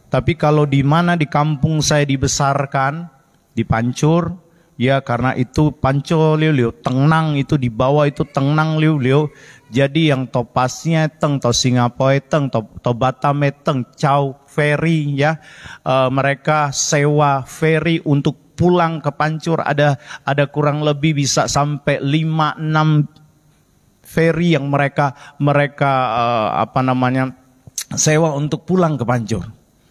Tapi kalau di mana di kampung saya dibesarkan, di Pancur, ya karena itu Pancur liu-liu, tenang itu di bawah itu tenang liu-liu. Jadi yang topasnya teng, to Singapura teng, to Batam teng, Chow ferry ya. Mereka sewa ferry untuk pulang ke Pancur, ada kurang lebih bisa sampai 5-6 ferry yang mereka sewa untuk pulang ke Pancur.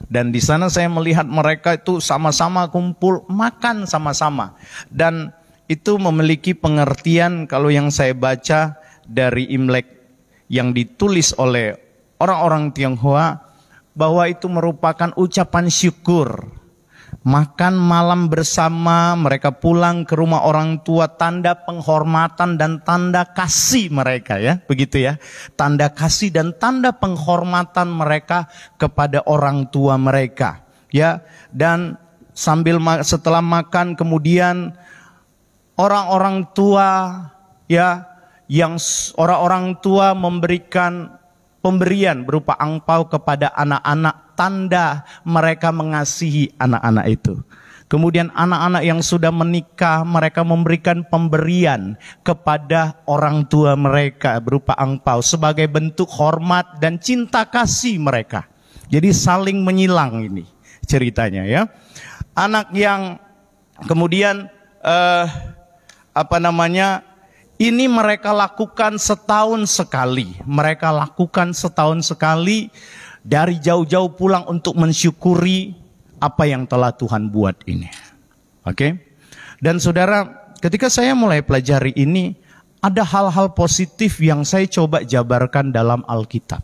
Dan di sana saya melihat mereka itu sama-sama kumpul makan sama-sama, dan itu memiliki pengertian kalau yang saya baca dari Imlek yang ditulis oleh orang-orang Tionghoa, bahwa itu merupakan ucapan syukur. Makan malam bersama, mereka pulang ke rumah orang tua, tanda penghormatan dan tanda kasih mereka ya, begitu ya. Tanda kasih dan tanda penghormatan mereka kepada orang tua mereka ya. Dan setelah makan kemudian orang-orang tua ya, yang orang-orang tua memberikan pemberian berupa angpau kepada anak-anak, tanda mereka mengasihi anak-anak itu. Kemudian anak-anak yang sudah menikah, mereka memberikan pemberian kepada orang tua mereka berupa angpau sebagai bentuk hormat dan cinta kasih mereka. Jadi saling menyilang ini ceritanya ya. Anak yang kemudian ini mereka lakukan setahun sekali. Mereka lakukan setahun sekali, dari jauh-jauh pulang untuk mensyukuri apa yang telah Tuhan buat ini. Oke? Dan saudara, ketika saya mulai pelajari ini, ada hal-hal positif yang saya coba jabarkan dalam Alkitab.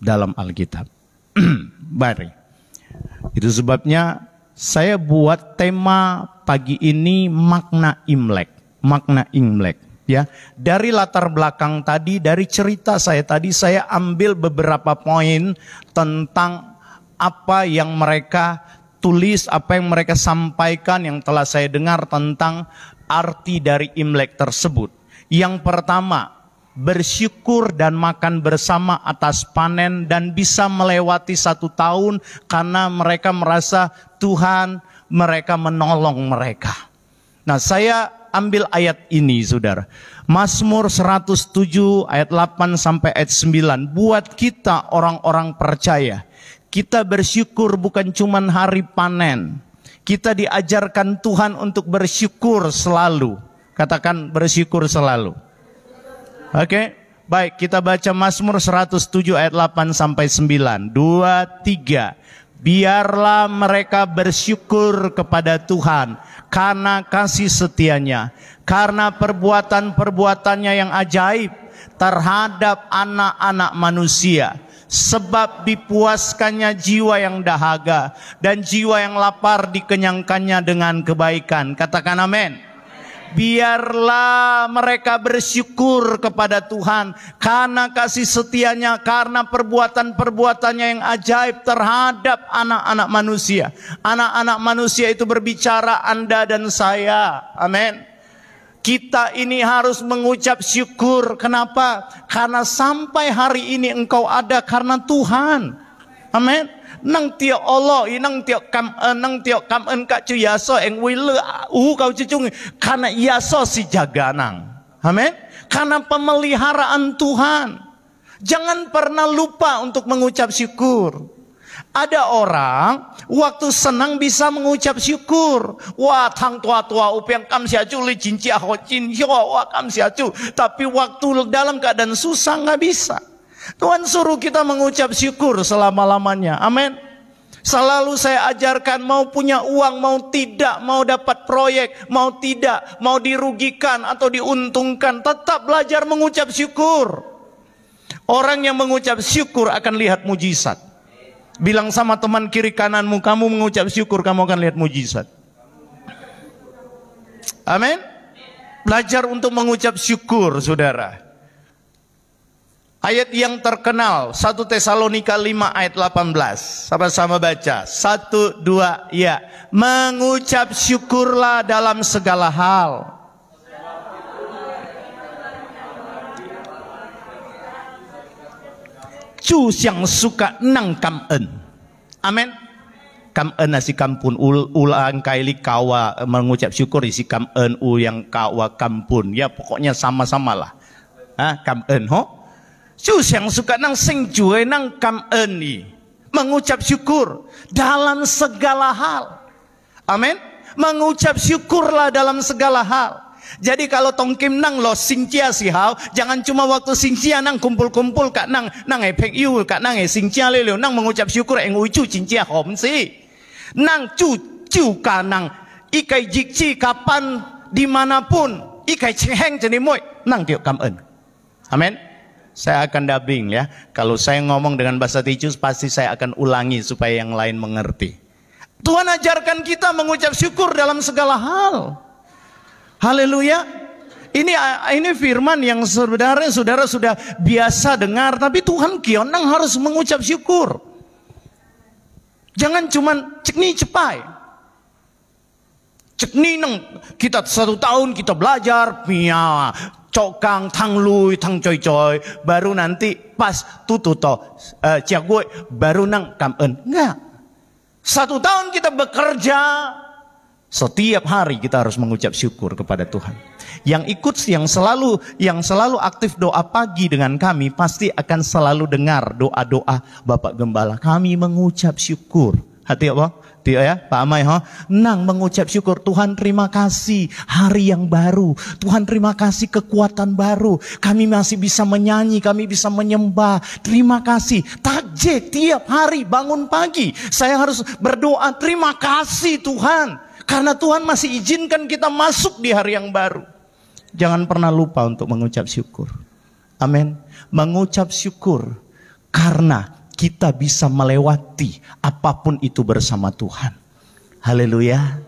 Dalam Alkitab. Baik. Itu sebabnya saya buat tema pagi ini makna Imlek. Makna Imlek ya. Dari latar belakang tadi, dari cerita saya tadi, saya ambil beberapa poin tentang apa yang mereka tulis, apa yang mereka sampaikan, yang telah saya dengar tentang arti dari Imlek tersebut. Yang pertama, bersyukur dan makan bersama atas panen dan bisa melewati 1 tahun karena mereka merasa Tuhan mereka menolong mereka. Nah, saya ambil ayat ini saudara. Mazmur 107 ayat 8 sampai ayat 9. Buat kita orang-orang percaya, kita bersyukur bukan cuma hari panen. Kita diajarkan Tuhan untuk bersyukur selalu. Katakan bersyukur selalu. Oke, baik, kita baca Mazmur 107 ayat 8 sampai 9. 2, 3. Biarlah mereka bersyukur kepada Tuhan karena kasih setianya, karena perbuatan-perbuatannya yang ajaib terhadap anak-anak manusia. Sebab dipuaskannya jiwa yang dahaga dan jiwa yang lapar dikenyangkannya dengan kebaikan. Katakan amin. Biarlah mereka bersyukur kepada Tuhan karena kasih setianya, karena perbuatan-perbuatannya yang ajaib terhadap anak-anak manusia. Anak-anak manusia itu berbicara Anda dan saya. Amin. Kita ini harus mengucap syukur. Kenapa? Karena sampai hari ini engkau ada karena Tuhan. Amin. Nang tiok Allah, nang tiok kam en kak cu yaso eng wile kau cucung karena yaso si jaganang. Amin. Karena pemeliharaan Tuhan. Jangan pernah lupa untuk mengucap syukur. Ada orang waktu senang bisa mengucap syukur. Wah, tang tua-tua upiang kam siacu li cincia ho cincia wah kam siacu. Tapi waktu dalam keadaan susah nggak bisa. Tuhan suruh kita mengucap syukur selama-lamanya. Amin. Selalu saya ajarkan, mau punya uang, mau tidak, mau dapat proyek, mau tidak, mau dirugikan atau diuntungkan, tetap belajar mengucap syukur. Orang yang mengucap syukur akan lihat mujizat. Bilang sama teman kiri kananmu, kamu mengucap syukur, kamu akan lihat mujizat. Amin. Belajar untuk mengucap syukur, saudara. Ayat yang terkenal 1 Tesalonika 5 ayat 18. Sama-sama baca. 1, 2, ya. Mengucap syukurlah dalam segala hal. Cu yang suka nang kam en. Amin. Kam'en si kampun ulang kali kawa mengucap syukur isi kam'en yang kawa kampun. Ya pokoknya sama-sama lah. Kam'en ho. Yang suka nang sing jue nang kam'en ni. Mengucap syukur dalam segala hal. Amin. Mengucap syukurlah dalam segala hal. Jadi kalau tongkim nang lo singcia si hao, jangan cuma waktu singcia nang kumpul-kumpul kak nang epek yu kak nang singcia leleo nang mengucap syukur eng ucu cincia hom si. Nang cucu kanang ikai jikci kapan dimanapun ikai ceheng jadi moy nang tiok kam'en. Amin. Saya akan dubbing ya. Kalau saya ngomong dengan bahasa Ticus pasti saya akan ulangi supaya yang lain mengerti. Tuhan ajarkan kita mengucap syukur dalam segala hal. Haleluya. Ini firman yang sebenarnya saudara sudah biasa dengar, tapi Tuhan kionang harus mengucap syukur. Jangan cuman cekni cepai. Cekni nang kita 1 tahun kita belajar pia cokang tang lui tang coy coy, baru nanti pas tututo ciagoy baru nang kam'en. Enggak. 1 tahun kita bekerja, setiap hari kita harus mengucap syukur kepada Tuhan. Yang ikut yang selalu aktif doa pagi dengan kami pasti akan selalu dengar doa-doa Bapak Gembala. Kami mengucap syukur. Hati apa? Dia ya, Pak Amai ha. Nang mengucap syukur, Tuhan terima kasih hari yang baru. Tuhan terima kasih kekuatan baru. Kami masih bisa menyanyi, kami bisa menyembah. Terima kasih. Takjil tiap hari bangun pagi. Saya harus berdoa, terima kasih Tuhan. Karena Tuhan masih izinkan kita masuk di hari yang baru. Jangan pernah lupa untuk mengucap syukur. Amin. Mengucap syukur karena kita bisa melewati apapun itu bersama Tuhan. Haleluya.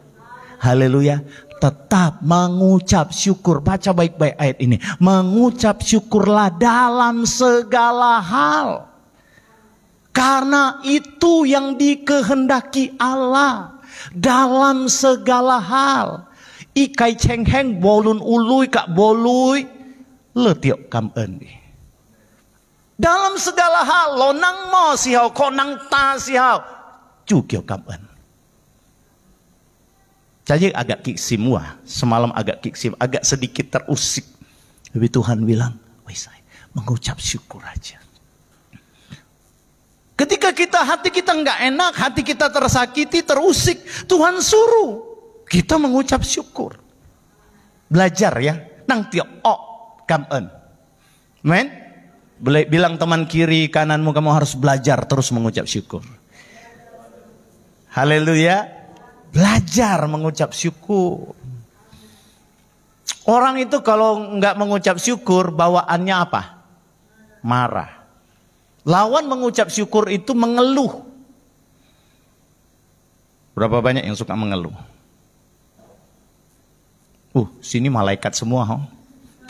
Haleluya. Tetap mengucap syukur. Baca baik-baik ayat ini. Mengucap syukurlah dalam segala hal. Karena itu yang dikehendaki Allah. Dalam segala hal. Ikai cheng heng bolun ului kak bolui. Letiok kam'en. Dalam segala hal. Lo nang mo sihau. Ko nang ta sihau. Cukiok kam'en. Jadi agak kiksim wah. Semalam agak kiksim. Agak sedikit terusik. Tapi Tuhan bilang. Wais, mengucap syukur aja. Ketika hati kita nggak enak, hati kita tersakiti, terusik, Tuhan suruh kita mengucap syukur. Belajar ya, nang tiok kam'en. Men, bilang teman kiri kananmu, kamu harus belajar terus mengucap syukur. Haleluya, belajar mengucap syukur. Orang itu kalau nggak mengucap syukur, bawaannya apa? Marah. Lawan mengucap syukur itu mengeluh. Berapa banyak yang suka mengeluh? Sini malaikat semua.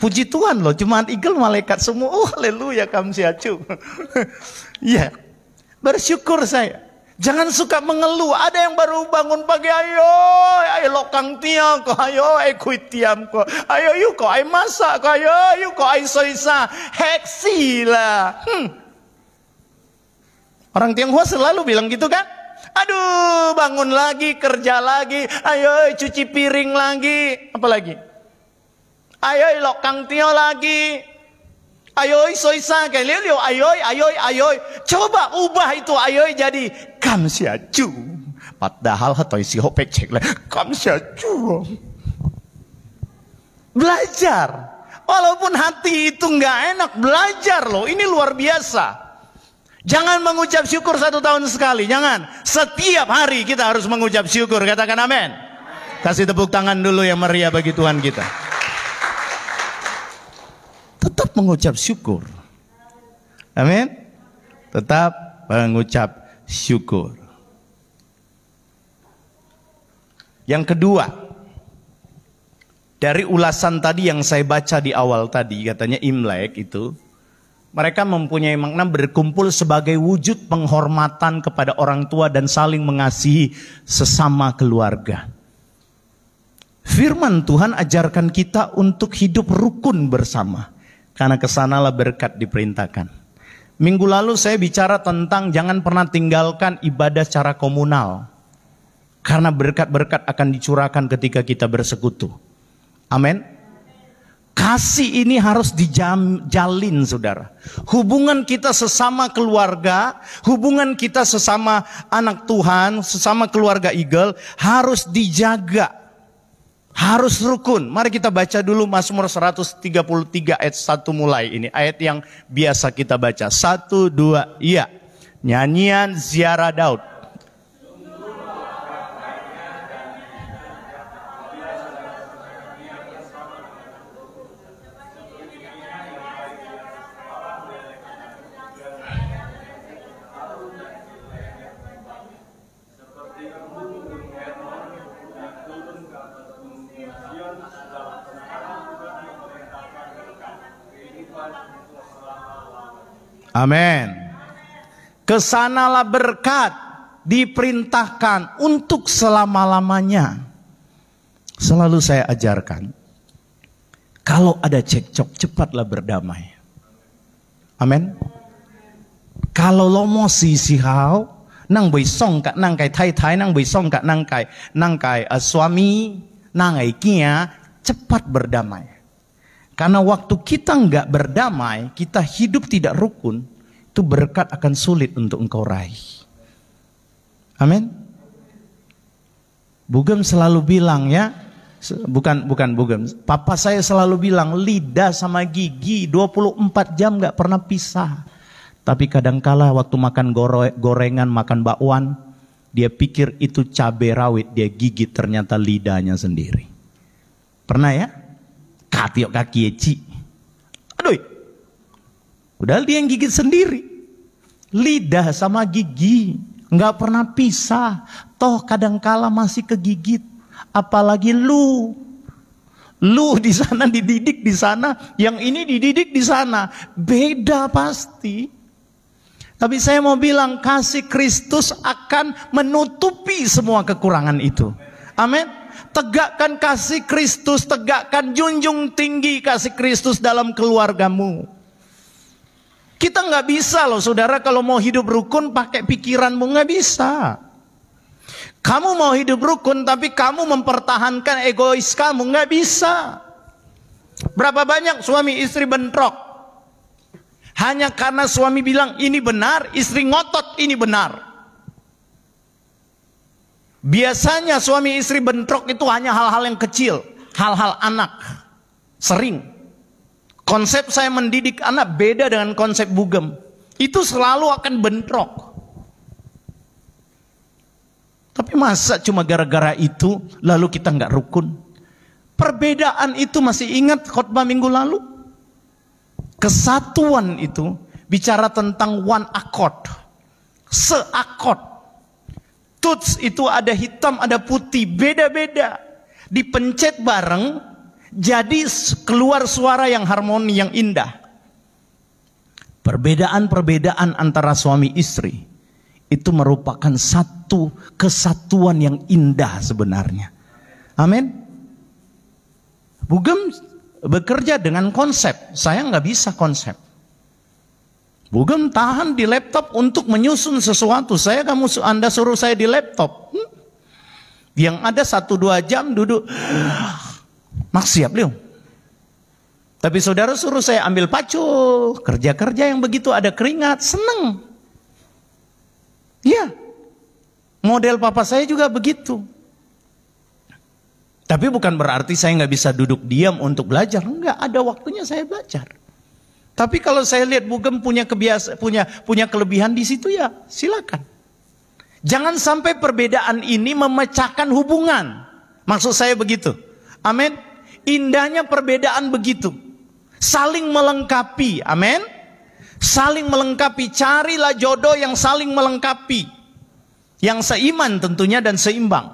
Puji Tuhan loh, cuma igel malaikat semua. Haleluya, kamsiacu. Ya, bersyukur saya. Jangan suka mengeluh. Ada yang baru bangun pagi, ayo lokang tiang ko, ayo kuit tiam ko, ayo yuk ko, ayo masak ko, ayo yuk ko, ayo soisa, heksi lah. Orang Tionghoa selalu bilang gitu kan? Aduh, bangun lagi, kerja lagi, ayo cuci piring lagi, apa lagi? Ayo lokang tio lagi, ayo soisa kelilio, ayo. Coba ubah itu ayo jadi kamsiacu. Padahal hatoi si hopek cek lah, kamsiacu. Belajar, walaupun hati itu nggak enak, belajar loh. Ini luar biasa. Jangan mengucap syukur 1 tahun sekali. Jangan. Setiap hari kita harus mengucap syukur. Katakan amin. Kasih tepuk tangan dulu yang meriah bagi Tuhan kita. Tetap mengucap syukur. Amin. Tetap mengucap syukur. Yang kedua, dari ulasan tadi yang saya baca di awal tadi, katanya Imlek itu, mereka mempunyai makna berkumpul sebagai wujud penghormatan kepada orang tua dan saling mengasihi sesama keluarga. Firman Tuhan ajarkan kita untuk hidup rukun bersama. Karena kesanalah berkat diperintahkan. Minggu lalu saya bicara tentang jangan pernah tinggalkan ibadah secara komunal. Karena berkat-berkat akan dicurahkan ketika kita bersekutu. Amin. Kasih ini harus dijalin, saudara. Hubungan kita sesama keluarga, hubungan kita sesama anak Tuhan, sesama keluarga Eagle harus dijaga. Harus rukun. Mari kita baca dulu Mazmur 133 ayat 1 mulai. Ini ayat yang biasa kita baca. 1, 2, iya. Nyanyian ziarah Daud. Amin. Kesanalah berkat diperintahkan untuk selama-lamanya. Selalu saya ajarkan, kalau ada cekcok cepatlah berdamai. Amin. Kalau lo mau sisihau, nang boisong kat nang kai tai nang boisong kat nang kai suami nang ai kia, cepat berdamai. Karena waktu kita nggak berdamai, kita hidup tidak rukun, itu berkat akan sulit untuk engkau raih. Amin. Bugem selalu bilang ya, bukan Bugem, papa saya selalu bilang lidah sama gigi 24 jam nggak pernah pisah. Tapi kadangkala waktu makan gorengan, makan bakwan, dia pikir itu cabai rawit, dia gigit ternyata lidahnya sendiri. Pernah ya? Katiok kaki eci. Aduh. Padahal dia yang gigit sendiri. Lidah sama gigi nggak pernah pisah. Toh kadangkala masih kegigit. Apalagi lu. Lu di sana dididik di sana, yang ini dididik di sana. Beda pasti. Tapi saya mau bilang kasih Kristus akan menutupi semua kekurangan itu. Amin. Tegakkan kasih Kristus, tegakkan junjung tinggi kasih Kristus dalam keluargamu. Kita nggak bisa loh saudara kalau mau hidup rukun pakai pikiranmu, nggak bisa. Kamu mau hidup rukun tapi kamu mempertahankan egois kamu, nggak bisa. Berapa banyak suami istri bentrok? Hanya karena suami bilang ini benar, istri ngotot ini benar. Biasanya suami istri bentrok itu hanya hal-hal yang kecil, hal-hal anak. Sering. Konsep saya mendidik anak beda dengan konsep Bugem. Itu selalu akan bentrok. Tapi masa cuma gara-gara itu lalu kita nggak rukun? Perbedaan itu masih ingat khotbah minggu lalu? Kesatuan itu bicara tentang one accord. Seakord. Tuts itu ada hitam, ada putih, beda-beda. Dipencet bareng, jadi keluar suara yang harmoni, yang indah. Perbedaan-perbedaan antara suami istri, itu merupakan satu kesatuan yang indah sebenarnya. Amin. Bugem bekerja dengan konsep, saya nggak bisa konsep. Bugem tahan di laptop untuk menyusun sesuatu. Anda suruh saya di laptop. Yang ada 1-2 jam duduk. Maksiat liung. Tapi saudara suruh saya ambil pacu. Kerja-kerja yang begitu ada keringat. Seneng. Iya. Model papa saya juga begitu. Tapi bukan berarti saya nggak bisa duduk diam untuk belajar. Enggak, ada waktunya saya belajar. Tapi kalau saya lihat Bugem punya kelebihan di situ, ya silakan. Jangan sampai perbedaan ini memecahkan hubungan. Maksud saya begitu. Amin. Indahnya perbedaan begitu. Saling melengkapi. Amin. Saling melengkapi. Carilah jodoh yang saling melengkapi. Yang seiman tentunya dan seimbang.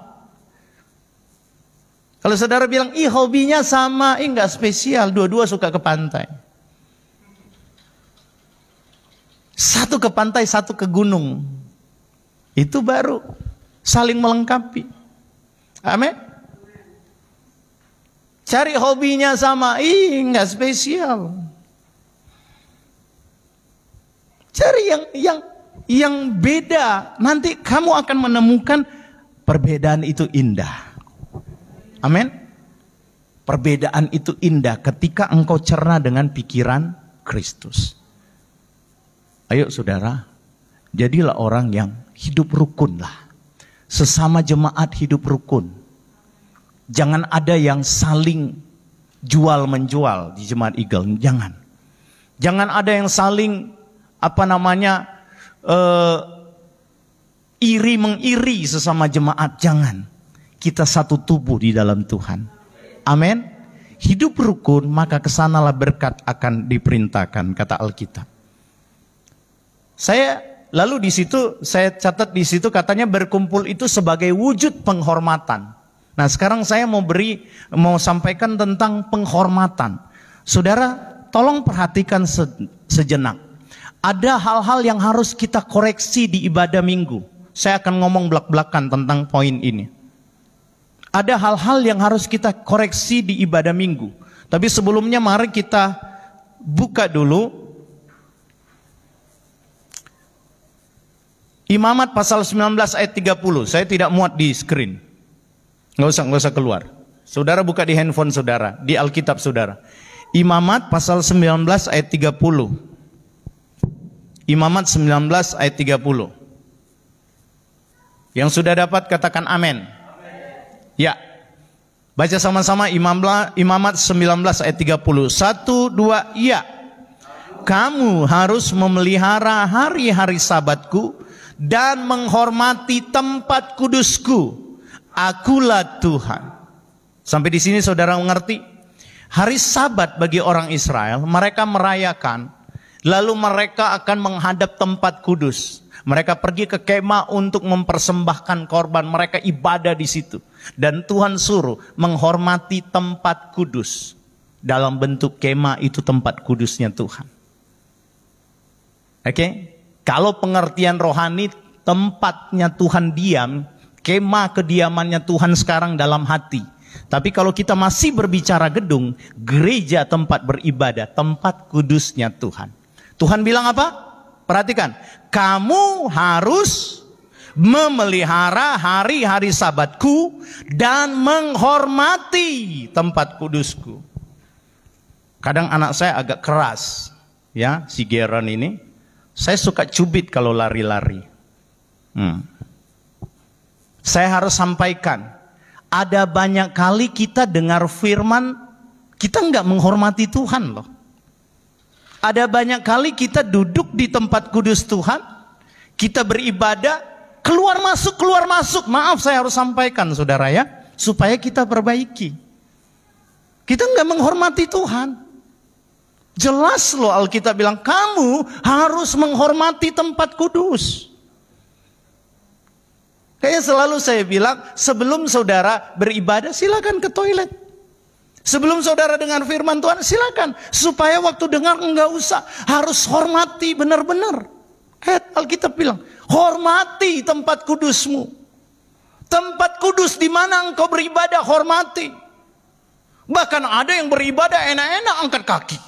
Kalau saudara bilang, ih hobinya sama, nggak spesial. Dua-dua suka ke pantai. Satu ke pantai, satu ke gunung. Itu baru saling melengkapi. Amin. Cari hobinya sama, nggak spesial. Cari yang beda. Nanti kamu akan menemukan perbedaan itu indah. Amin. Perbedaan itu indah ketika engkau cerna dengan pikiran Kristus. Ayo saudara, jadilah orang yang hidup rukun lah. Sesama jemaat hidup rukun. Jangan ada yang saling jual menjual di jemaat Eagle. Jangan. Jangan ada yang saling iri mengiri sesama jemaat. Jangan. Kita satu tubuh di dalam Tuhan. Amin. Hidup rukun, maka kesanalah berkat akan diperintahkan, kata Alkitab. Lalu di situ saya catat di situ katanya berkumpul itu sebagai wujud penghormatan. Nah, sekarang saya mau sampaikan tentang penghormatan. Saudara, tolong perhatikan sejenak. Ada hal-hal yang harus kita koreksi di ibadah minggu. Saya akan ngomong belak-belakan tentang poin ini. Ada hal-hal yang harus kita koreksi di ibadah minggu. Tapi sebelumnya mari kita buka dulu Imamat pasal 19 ayat 30. Saya tidak muat di screen. Nggak usah keluar. Saudara buka di handphone saudara, di Alkitab saudara. Imamat pasal 19 ayat 30. Imamat 19 ayat 30. Yang sudah dapat katakan amin. Ya. Baca sama-sama Imamat 19 ayat 30. 1, 2, iya. Kamu harus memelihara hari-hari sabatku dan menghormati tempat kudusku. Akulah Tuhan. Sampai di sini saudara mengerti? Hari Sabat bagi orang Israel, mereka merayakan, lalu mereka akan menghadap tempat kudus. Mereka pergi ke kemah untuk mempersembahkan korban, mereka ibadah di situ. Dan Tuhan suruh menghormati tempat kudus. Dalam bentuk kemah itu tempat kudusnya Tuhan. Oke? Kalau pengertian rohani, tempatnya Tuhan diam, kemah kediamannya Tuhan sekarang dalam hati. Tapi kalau kita masih berbicara gedung, gereja tempat beribadah, tempat kudusnya Tuhan. Tuhan bilang apa? Perhatikan, kamu harus memelihara hari-hari sabatku dan menghormati tempat kudusku. Kadang anak saya agak keras, ya, si Geron ini. Saya suka cubit kalau lari-lari. Saya harus sampaikan, ada banyak kali kita dengar firman, kita nggak menghormati Tuhan loh. Ada banyak kali kita duduk di tempat kudus Tuhan, kita beribadah, keluar masuk. Maaf saya harus sampaikan saudara ya, supaya kita perbaiki. Kita nggak menghormati Tuhan. Jelas loh Alkitab bilang, kamu harus menghormati tempat kudus. Kayak selalu saya bilang, sebelum saudara beribadah silakan ke toilet. Sebelum saudara dengar firman Tuhan silakan. Supaya waktu dengar enggak usah, harus hormati benar-benar. Alkitab bilang, hormati tempat kudusmu. Tempat kudus di mana engkau beribadah, hormati. Bahkan ada yang beribadah enak-enak angkat kaki.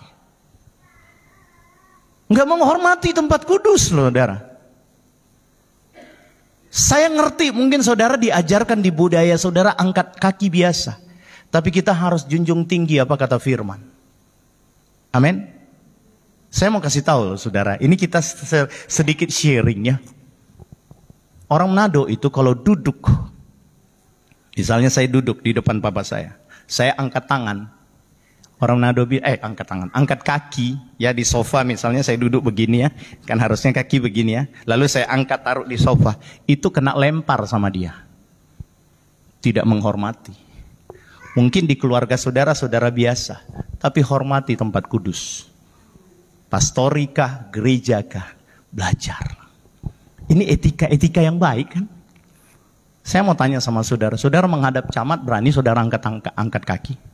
Enggak menghormati tempat kudus loh saudara. Saya ngerti mungkin saudara diajarkan di budaya saudara angkat kaki biasa. Tapi kita harus junjung tinggi apa kata firman. Amin. Saya mau kasih tahu loh, saudara. Ini kita sedikit sharing ya. Orang Manado itu kalau duduk. Misalnya saya duduk di depan papa saya angkat tangan. Orang Manado angkat tangan, angkat kaki ya di sofa misalnya saya duduk begini ya, kan harusnya kaki begini ya. Lalu saya angkat taruh di sofa, itu kena lempar sama dia. Tidak menghormati. Mungkin di keluarga saudara biasa, tapi hormati tempat kudus. Pastorikah, gerejakah, belajar. Ini etika yang baik kan? Saya mau tanya sama saudara, saudara menghadap camat berani saudara angkat kaki?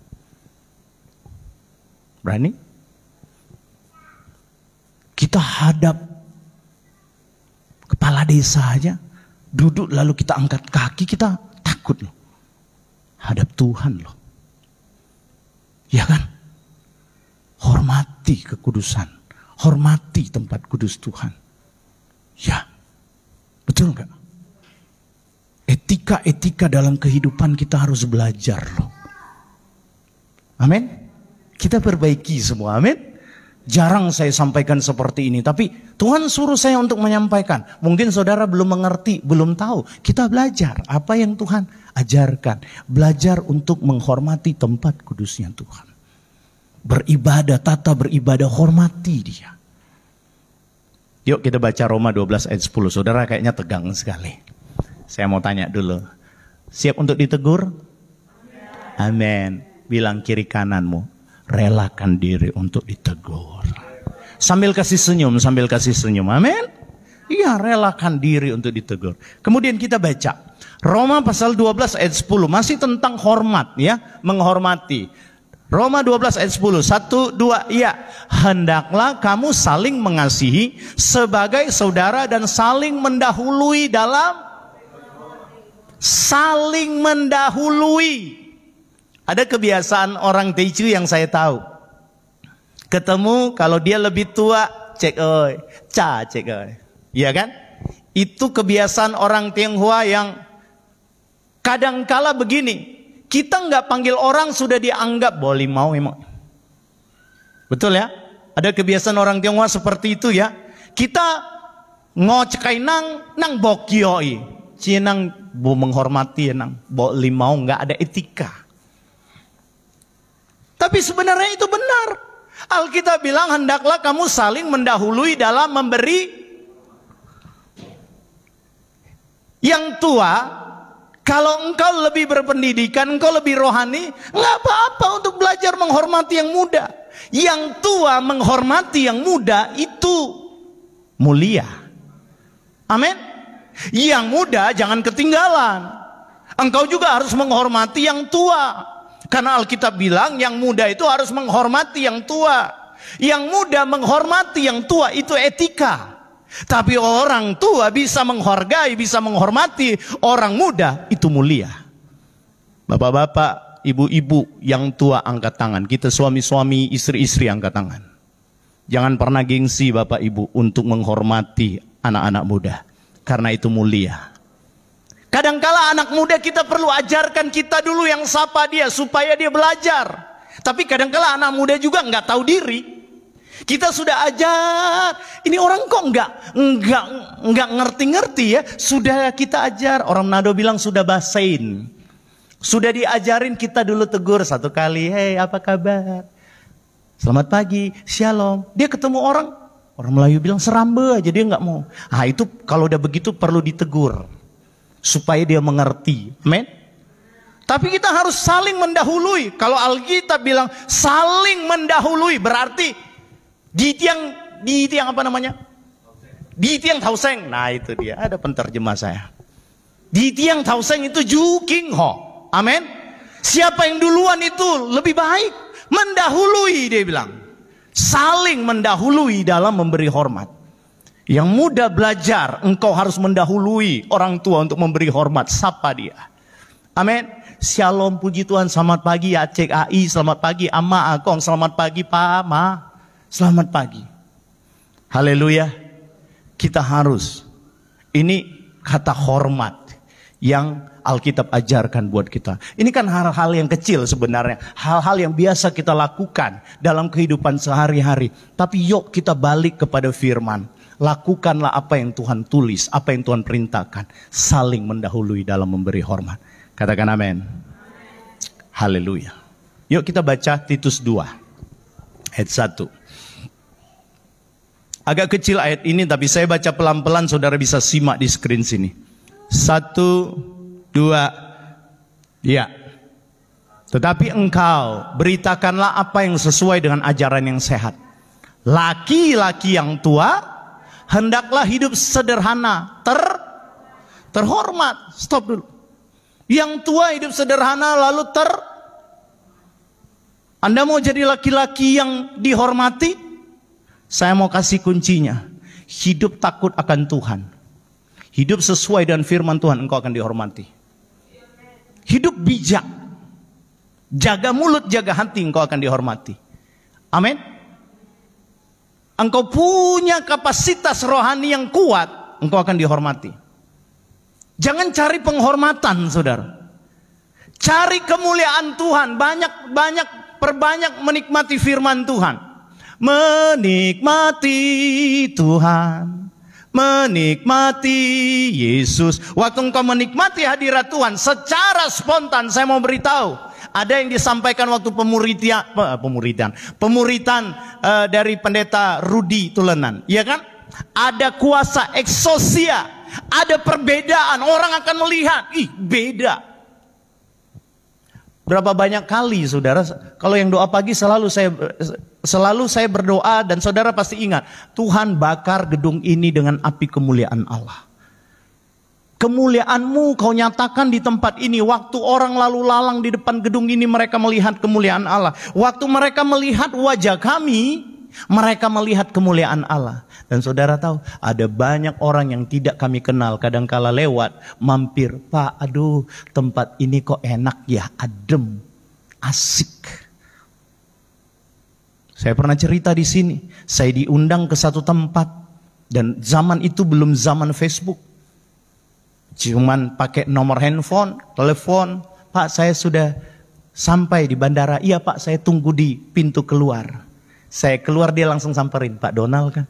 Berani? Kita hadap kepala desa aja, duduk lalu kita angkat kaki, kita takut loh. Hadap Tuhan loh. Ya kan? Hormati kekudusan. Hormati tempat kudus Tuhan. Ya, betul nggak? Etika-etika dalam kehidupan kita harus belajar loh. Amin. Kita perbaiki semua, amin. Jarang saya sampaikan seperti ini, tapi Tuhan suruh saya untuk menyampaikan. Mungkin saudara belum mengerti, belum tahu. Kita belajar apa yang Tuhan ajarkan. Belajar untuk menghormati tempat kudusnya Tuhan. Beribadah, tata beribadah, hormati dia. Yuk kita baca Roma 12 ayat 10. Saudara kayaknya tegang sekali. Saya mau tanya dulu. Siap untuk ditegur? Amin. Bilang kiri kananmu, relakan diri untuk ditegur. Sambil kasih senyum, sambil kasih senyum. Amin. Iya, relakan diri untuk ditegur. Kemudian kita baca Roma pasal 12 ayat 10. Masih tentang hormat ya, menghormati. Roma 12 ayat 10. 1, 2, iya. Hendaklah kamu saling mengasihi sebagai saudara dan saling mendahului dalam saling mendahului. Ada kebiasaan orang Teju yang saya tahu. Ketemu kalau dia lebih tua, cek oi, cek oi. Iya kan? Itu kebiasaan orang Tionghoa yang kadangkala begini. Kita nggak panggil orang sudah dianggap boleh mau emang. Betul ya? Ada kebiasaan orang Tionghoa seperti itu ya. Kita ngocekai nang bokyoi. Cinang bu menghormati nang boleh mau, nggak ada etika. Tapi sebenarnya itu benar. Alkitab bilang hendaklah kamu saling mendahului dalam memberi. Yang tua, kalau engkau lebih berpendidikan, engkau lebih rohani, nggak apa-apa untuk belajar menghormati yang muda. Yang tua menghormati yang muda itu mulia. Amin. Yang muda jangan ketinggalan. Engkau juga harus menghormati yang tua. Karena Alkitab bilang yang muda itu harus menghormati yang tua. Yang muda menghormati yang tua itu etika. Tapi orang tua bisa menghargai, bisa menghormati orang muda, itu mulia. Bapak-bapak, ibu-ibu yang tua angkat tangan. Kita suami-suami, istri-istri angkat tangan. Jangan pernah gengsi bapak ibu untuk menghormati anak-anak muda. Karena itu mulia. Kadangkala anak muda kita perlu ajarkan kita dulu yang sapa dia supaya dia belajar. Tapi kadangkala anak muda juga nggak tahu diri. Kita sudah ajar, ini orang kok nggak ngerti-ngerti ya. Sudah kita ajar, orang Manado bilang sudah basain. Sudah diajarin, kita dulu tegur satu kali, hei apa kabar? Selamat pagi, shalom. Dia ketemu orang Melayu bilang serambe aja, dia nggak mau. Ah itu kalau udah begitu perlu ditegur supaya dia mengerti. Amin. Tapi kita harus saling mendahului. Kalau Alkitab bilang saling mendahului berarti di tiang apa namanya? Di tiang tauseng. Nah itu dia, ada penterjemah saya. Di tiang tauseng itu juking ho. Amin. Siapa yang duluan itu lebih baik. Mendahului dia bilang. Saling mendahului dalam memberi hormat. Yang muda belajar, engkau harus mendahului orang tua untuk memberi hormat. Sapa dia. Amin. Shalom, puji Tuhan, selamat pagi ya Cek AI, selamat pagi Ama Akong, selamat pagi Pak Ma. Selamat pagi. Haleluya. Kita harus. Ini kata hormat yang Alkitab ajarkan buat kita. Ini kan hal-hal yang kecil sebenarnya. Hal-hal yang biasa kita lakukan dalam kehidupan sehari-hari. Tapi yuk kita balik kepada firman. Lakukanlah apa yang Tuhan tulis, apa yang Tuhan perintahkan. Saling mendahului dalam memberi hormat. Katakan amin. Haleluya. Yuk kita baca Titus 2 ayat 1. Agak kecil ayat ini, tapi saya baca pelan-pelan, saudara bisa simak di screen sini. 1, 2, ya. Tetapi engkau beritakanlah apa yang sesuai dengan ajaran yang sehat. Laki-laki yang tua hendaklah hidup sederhana, terhormat. Stop dulu. Yang tua hidup sederhana lalu Anda mau jadi laki-laki yang dihormati? Saya mau kasih kuncinya. Hidup takut akan Tuhan. Hidup sesuai dengan firman Tuhan, engkau akan dihormati. Hidup bijak. Jaga mulut, jaga hati, engkau akan dihormati. Amin. Engkau punya kapasitas rohani yang kuat. engkau akan dihormati. Jangan cari penghormatan, saudara. Cari kemuliaan Tuhan. Perbanyak menikmati firman Tuhan. Menikmati Tuhan, menikmati Yesus. Waktu engkau menikmati hadirat Tuhan secara spontan, saya mau beritahu, ada yang disampaikan waktu pemuritan dari pendeta Rudi Tulenan, ya kan? Ada kuasa eksosia, ada perbedaan, orang akan melihat, ih beda. Berapa banyak kali saudara, kalau yang doa pagi selalu saya berdoa, dan saudara pasti ingat, Tuhan bakar gedung ini dengan api kemuliaan Allah. Kemuliaan-Mu kau nyatakan di tempat ini. Waktu orang lalu lalang di depan gedung ini, mereka melihat kemuliaan Allah. Waktu mereka melihat wajah kami, mereka melihat kemuliaan Allah. Dan saudara tahu, ada banyak orang yang tidak kami kenal, kadangkala lewat, mampir, Pak, aduh tempat ini kok enak ya, adem, asik. Saya pernah cerita di sini, saya diundang ke satu tempat, dan zaman itu belum zaman Facebook. Cuman pakai nomor handphone, telepon, Pak saya sudah sampai di bandara, iya Pak saya tunggu di pintu keluar. Saya keluar, dia langsung samperin, Pak Donald kan?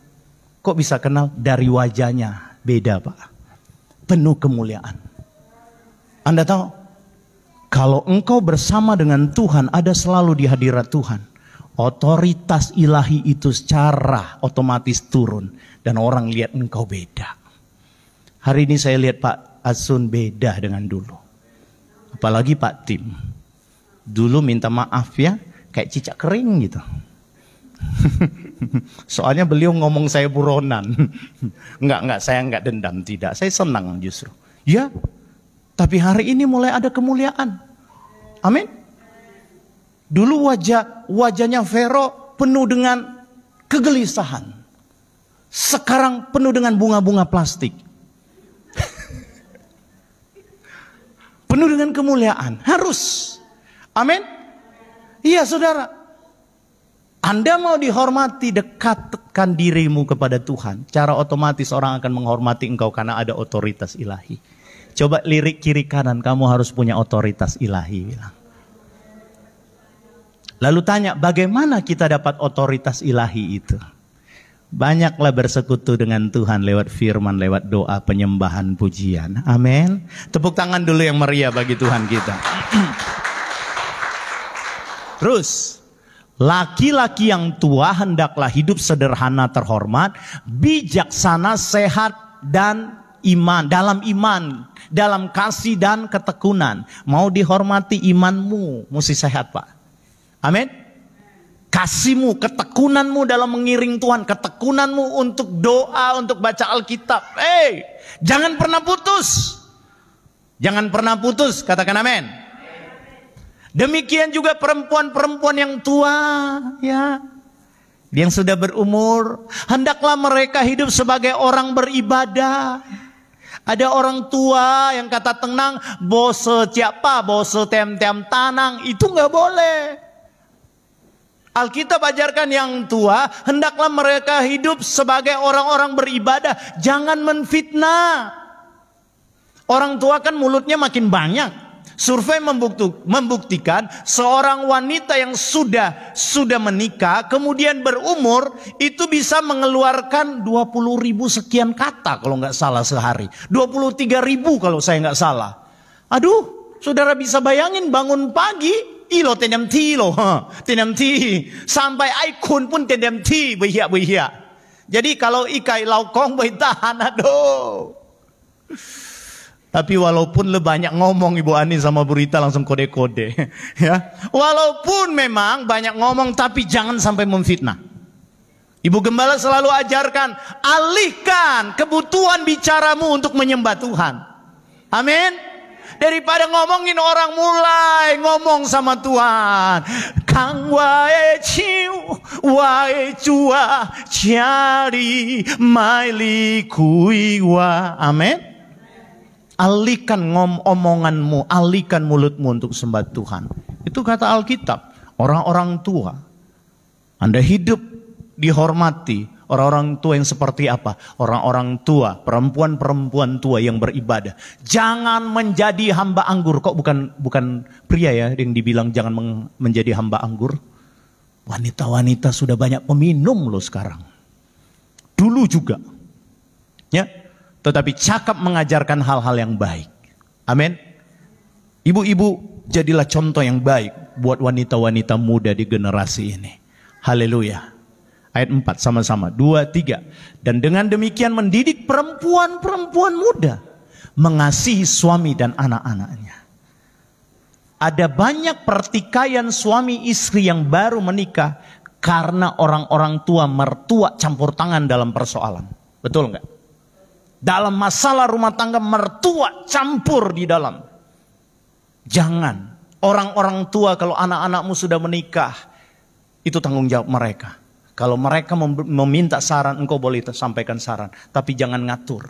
Kok bisa kenal? Dari wajahnya beda Pak, penuh kemuliaan. Anda tahu, kalau engkau bersama dengan Tuhan, ada selalu di hadirat Tuhan, otoritas ilahi itu secara otomatis turun, dan orang lihat engkau beda. Hari ini saya lihat Pak Asun beda dengan dulu, apalagi Pak Tim. Dulu minta maaf ya, kayak cicak kering gitu. Soalnya beliau ngomong saya buronan. Enggak, saya enggak dendam, tidak. Saya senang justru. Ya, tapi hari ini mulai ada kemuliaan. Amin. Dulu wajahnya Vero penuh dengan kegelisahan. Sekarang penuh dengan bunga-bunga plastik. Penuh dengan kemuliaan. Harus. Amin. Iya saudara. Anda mau dihormati, dekatkan dirimu kepada Tuhan. Cara otomatis orang akan menghormati engkau karena ada otoritas ilahi. Coba lirik kiri kanan, kamu harus punya otoritas ilahi. Bilang. Lalu tanya, bagaimana kita dapat otoritas ilahi itu? Banyaklah bersekutu dengan Tuhan lewat firman, lewat doa, penyembahan, pujian. Amin. Tepuk tangan dulu yang meriah bagi Tuhan kita. Terus. Laki-laki yang tua hendaklah hidup sederhana terhormat, bijaksana, sehat, dan iman, dalam kasih dan ketekunan. Mau dihormati, imanmu mesti sehat Pak. Amin. Kasihmu, ketekunanmu dalam mengiring Tuhan, ketekunanmu untuk doa, untuk baca Alkitab. Jangan pernah putus. Jangan pernah putus, katakan amin. Demikian juga perempuan-perempuan yang tua, ya, yang sudah berumur, hendaklah mereka hidup sebagai orang beribadah. Ada orang tua yang kata tenang, bose siapa, bose tem-tem tanang, itu nggak boleh. Alkitab ajarkan yang tua, hendaklah mereka hidup sebagai orang-orang beribadah, jangan menfitnah. Orang tua kan mulutnya makin banyak. Survei membuktikan seorang wanita yang sudah menikah kemudian berumur itu bisa mengeluarkan 20.000 sekian kata kalau nggak salah sehari, 23.000 kalau saya nggak salah. Aduh, saudara bisa bayangin bangun pagi, ilo tenam ti lo, tenam ti, sampai aikun pun tenam ti, behia. Jadi kalau ikai laukong bertahan, aduh. Tapi walaupun banyak ngomong Ibu Ani sama Bu Rita langsung kode-kode. Ya. Walaupun memang banyak ngomong tapi jangan sampai memfitnah. Ibu Gembala selalu ajarkan, alihkan kebutuhan bicaramu untuk menyembah Tuhan. Amin. Daripada ngomongin orang, mulai ngomong sama Tuhan. Kang wae ciu, wae cua, cari maili kuiwa. Amin. Alihkan omonganmu, alihkan mulutmu untuk sembah Tuhan. Itu kata Alkitab. Orang-orang tua, Anda hidup dihormati, Orang-orang tua yang seperti apa? Orang-orang tua, perempuan-perempuan tua yang beribadah. Jangan menjadi hamba anggur. Kok bukan pria ya yang dibilang jangan menjadi hamba anggur? Wanita-wanita sudah banyak peminum loh sekarang. Dulu juga. Ya. Tetapi cakap mengajarkan hal-hal yang baik. Amin. Ibu-ibu, jadilah contoh yang baik buat wanita-wanita muda di generasi ini. Haleluya. Ayat 4 sama-sama. 2, 3. Dan dengan demikian mendidik perempuan-perempuan muda mengasihi suami dan anak-anaknya. Ada banyak pertikaian suami istri yang baru menikah karena orang-orang tua mertua campur tangan dalam persoalan. Betul enggak? Dalam masalah rumah tangga mertua campur di dalam. Jangan. Orang-orang tua kalau anak-anakmu sudah menikah, itu tanggung jawab mereka. Kalau mereka meminta saran, engkau boleh sampaikan saran. Tapi jangan ngatur.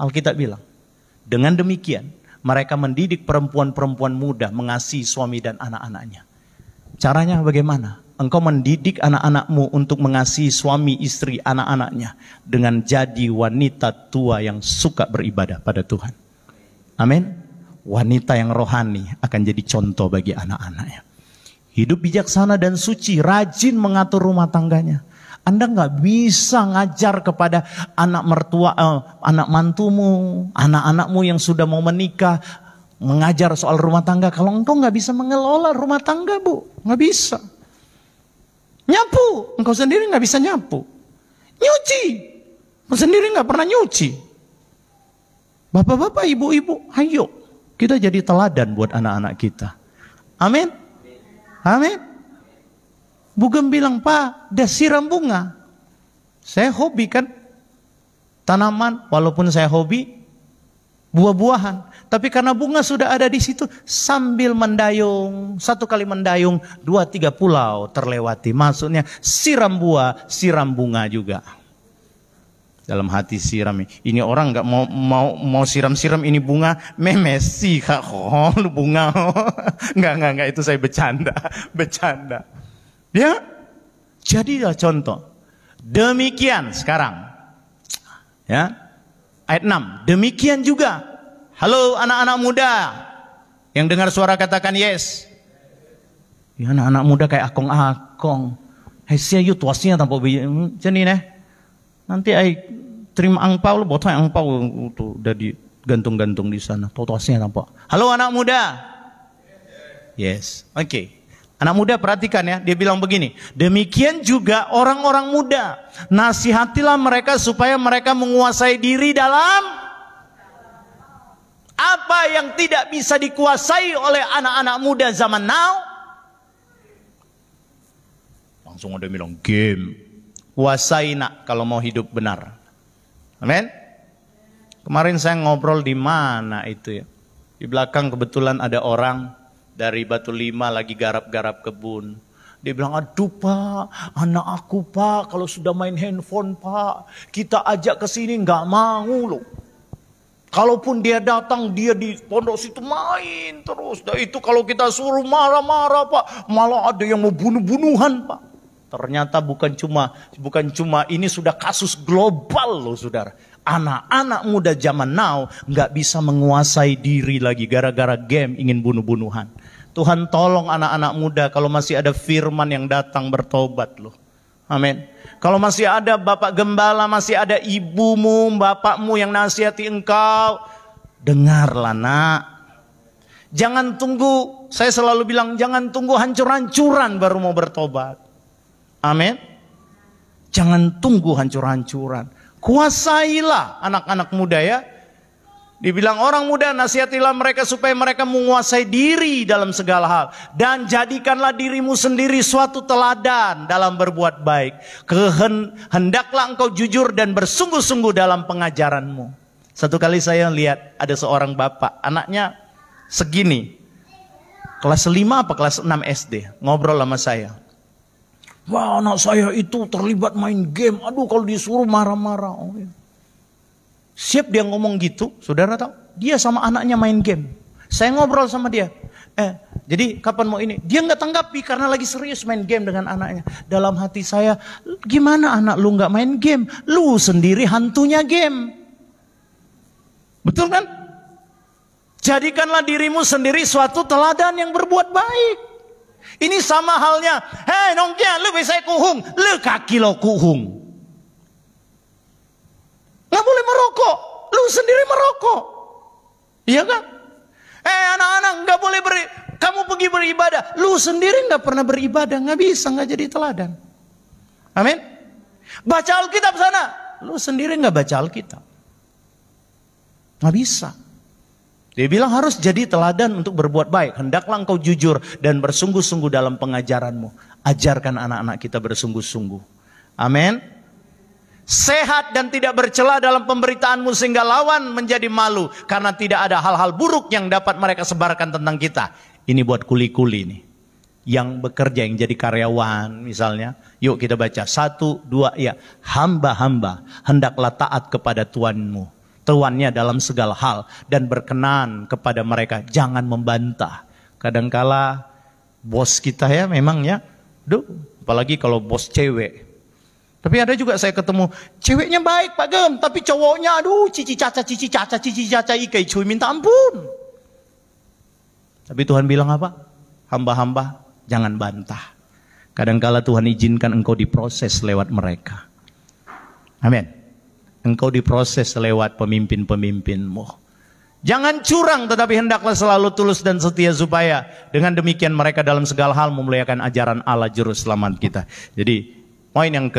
Alkitab bilang, dengan demikian mereka mendidik perempuan-perempuan muda mengasihi suami dan anak-anaknya. Caranya bagaimana? Engkau mendidik anak-anakmu untuk mengasihi suami, istri, anak-anaknya. Dengan jadi wanita tua yang suka beribadah pada Tuhan. Amin. Wanita yang rohani akan jadi contoh bagi anak-anaknya. Hidup bijaksana dan suci, rajin mengatur rumah tangganya. Anda nggak bisa ngajar kepada anak mertua, anak mantumu, anak-anakmu yang sudah mau menikah, mengajar soal rumah tangga. Kalau engkau nggak bisa mengelola rumah tangga, Bu, nggak bisa. Nyapu, engkau sendiri nggak bisa nyapu. Nyuci, engkau sendiri nggak pernah nyuci. Bapak-bapak, ibu-ibu, ayo kita jadi teladan buat anak-anak kita. Amin. Amin. Bukan bilang, Pak, dah siram bunga. Saya hobi kan tanaman, walaupun saya hobi buah-buahan. Tapi karena bunga sudah ada di situ, sambil mendayung, 1 kali mendayung, 2, 3 pulau terlewati. Maksudnya siram buah, siram bunga juga. Dalam hati siram ini orang nggak mau siram-siram ini bunga memes sih kak, lu bunga nggak itu saya bercanda ya. Jadilah contoh. Demikian sekarang ya, ayat 6. Demikian juga, halo anak-anak muda yang dengar suara katakan yes. Ya, anak-anak muda kayak akong-akong, hai sia yu tuasnya tanpa jadi nih. Nanti terima angpau, lo botol angpau tuh udah digantung-gantung di sana. Totosnya nampak. Halo anak muda. Yes. Oke. Anak muda perhatikan ya. Dia bilang begini. Demikian juga orang-orang muda. Nasihatilah mereka supaya mereka menguasai diri dalam apa yang tidak bisa dikuasai oleh anak-anak muda zaman now. Langsung ada bilang game. Kuasai nak kalau mau hidup benar. Amin. Kemarin saya ngobrol di mana itu ya. Di belakang kebetulan ada orang dari Batu Lima lagi garap-garap kebun. Dia bilang, aduh Pak, anak aku Pak, kalau sudah main handphone Pak, kita ajak ke sini nggak mau loh. Kalaupun dia datang, dia di pondok situ main terus. Dan itu kalau kita suruh marah-marah Pak, malah ada yang mau bunuh-bunuhan Pak. Ternyata bukan cuma ini sudah kasus global loh saudara. Anak-anak muda zaman now nggak bisa menguasai diri lagi gara-gara game ingin bunuh-bunuhan. Tuhan tolong anak-anak muda kalau masih ada firman yang datang bertobat loh. Amin. Kalau masih ada bapak gembala, masih ada ibumu, bapakmu yang nasihati engkau, dengarlah nak. Jangan tunggu, saya selalu bilang jangan tunggu hancur-hancuran baru mau bertobat. Amin. Jangan tunggu hancur-hancuran. Kuasailah anak-anak muda ya. Dibilang orang muda, nasihatilah mereka supaya mereka menguasai diri dalam segala hal. Dan jadikanlah dirimu sendiri suatu teladan dalam berbuat baik. Hendaklah engkau jujur dan bersungguh-sungguh dalam pengajaranmu. Satu kali saya lihat ada seorang bapak, anaknya segini. Kelas 5 apa kelas 6 SD. Ngobrol sama saya. Wah, anak saya itu terlibat main game. Aduh, kalau disuruh marah-marah. Oh, ya. Siap dia ngomong gitu, saudara tahu? Dia sama anaknya main game. Saya ngobrol sama dia. Jadi kapan mau ini? Dia nggak tanggapi karena lagi serius main game dengan anaknya. Dalam hati saya, gimana anak lu nggak main game? Lu sendiri hantunya game. Betul kan? Jadikanlah dirimu sendiri suatu teladan yang berbuat baik. Ini sama halnya, hei nongkia, lu bisa kuhung, lu kaki lo kuhung. Nggak boleh merokok, lu sendiri merokok. Iya kan? Anak-anak nggak boleh kamu pergi beribadah, lu sendiri nggak pernah beribadah, nggak bisa, nggak jadi teladan. Amin. Baca Alkitab sana, lu sendiri nggak baca Alkitab, nggak bisa. Dia bilang harus jadi teladan untuk berbuat baik. Hendaklah engkau jujur dan bersungguh-sungguh dalam pengajaranmu. Ajarkan anak-anak kita bersungguh-sungguh. Amin. Sehat dan tidak bercela dalam pemberitaanmu sehingga lawan menjadi malu. Karena tidak ada hal-hal buruk yang dapat mereka sebarkan tentang kita. Ini buat kuli-kuli nih. Yang bekerja, yang jadi karyawan misalnya. Yuk kita baca 1, 2, ya. Hamba-hamba hendaklah taat kepada tuanmu. Tuannya dalam segala hal dan berkenan kepada mereka, jangan membantah. Kadangkala bos kita ya memang ya, apalagi kalau bos cewek. Tapi ada juga saya ketemu ceweknya baik Pak Gem, tapi cowoknya cici caca ikai cuy minta ampun. Tapi Tuhan bilang apa? Hamba-hamba jangan bantah. Kadangkala Tuhan izinkan engkau diproses lewat mereka. Amin. Engkau diproses lewat pemimpin-pemimpinmu. Jangan curang, tetapi hendaklah selalu tulus dan setia supaya dengan demikian mereka dalam segala hal memuliakan ajaran Allah Juru Selamat kita. Jadi poin yang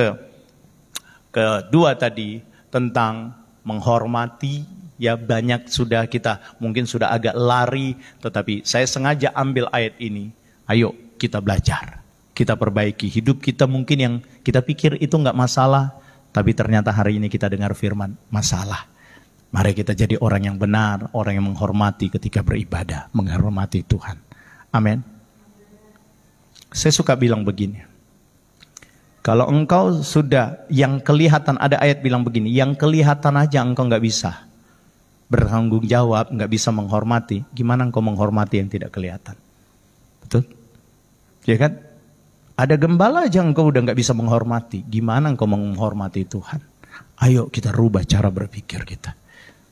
kedua tadi tentang menghormati, ya banyak sudah kita mungkin sudah agak lari, tetapi saya sengaja ambil ayat ini. Ayo kita belajar, kita perbaiki hidup kita, mungkin yang kita pikir itu nggak masalah. Tapi ternyata hari ini kita dengar firman, masalah. Mari kita jadi orang yang benar, orang yang menghormati ketika beribadah, menghormati Tuhan. Amin. Saya suka bilang begini. Kalau engkau sudah, yang kelihatan, ada ayat bilang begini, yang kelihatan aja engkau nggak bisa bertanggung jawab, nggak bisa menghormati, gimana engkau menghormati yang tidak kelihatan? Betul? Ya kan? Ada gembala aja engkau udah nggak bisa menghormati. Gimana engkau menghormati Tuhan? Ayo kita rubah cara berpikir kita.